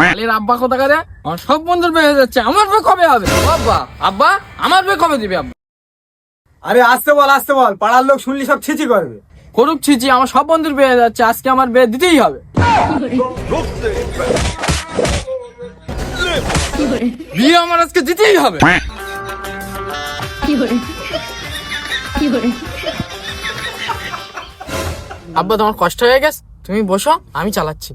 শালির আব্বা কোথাকার রে? আমার সব বন্ধুর বিয়ে হয়ে যাচ্ছে, আমার বিয়ে কবে হবে? আব্বা আব্বা আমার বিয়ে কবে দিবে আব্বা? আরে আসতে বল, পাড়ার লোক শুনলি সব ছিচি করবে। করুক ছিচি, আমার সব বন্ধুর বিয়ে হয়ে যাচ্ছে, আজকে আমার বিয়ে দিতেই হবে। বিয়ে আমার আজকে দিতেই হবে। আব্বা তোমার কষ্ট হয়ে গেছে, তুমি বসো, আমি চালাচ্ছি।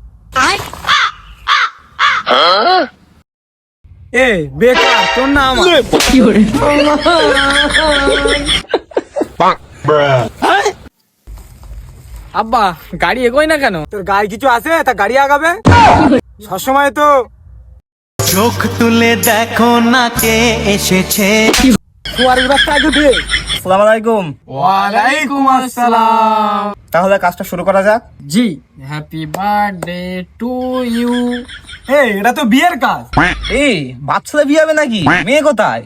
এ বেকার তোর না আমার। আব্বা গাড়ি এগোয় না কেন? তোর গায়ে কিছু আছে তা গাড়ি আগাবে? সবসময় তো চোখ তুলে দেখো না কে এসেছে। ফুয়ারের বাচ্চা আগে দে। আসসালামু আলাইকুম। ওয়ালাইকুম আসসালাম। তাহলে কাজটা শুরু করা যাক। জি, হ্যাপি বার্থডে টু ইউ। এই এটা তো বিয়ের কাজ। এই বাচ্চাদের বিয়ে হবে নাকি? মেয়ে কোথায়?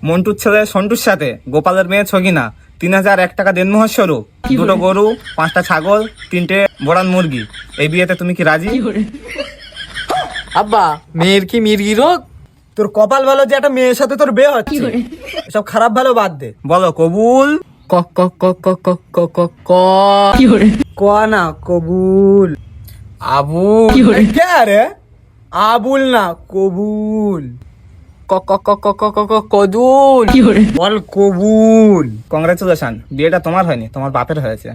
মন্টুর ছেলে সন্টুর সাথে গোপালের মেয়ে ছগিনা 3001 টাকা দেনমোহর স্বরূপ, 2টো গরু, 5টা ছাগল, 3টে বোড়ান মুরগি। এই বিয়েতে তুমি কি রাজি? আব্বা মেয়ের কি মির্গি রোগ? তোর কপাল ভালো যে একটা মেয়ের সাথে তোর বিয়ে হচ্ছে। সব খারাপ ভালো বাদ দে। বলো কবুল। ক ক ক ক ক ক ক ক ক না কবুল। আবু কে রে? আবুল না কবুল। ক ক ক ক ক ক ক কদুল। বল কবুল। কংগ্রেচুলেশন, বিয়েটা তোমার হয়নি, তোমার বাপের হয়েছে।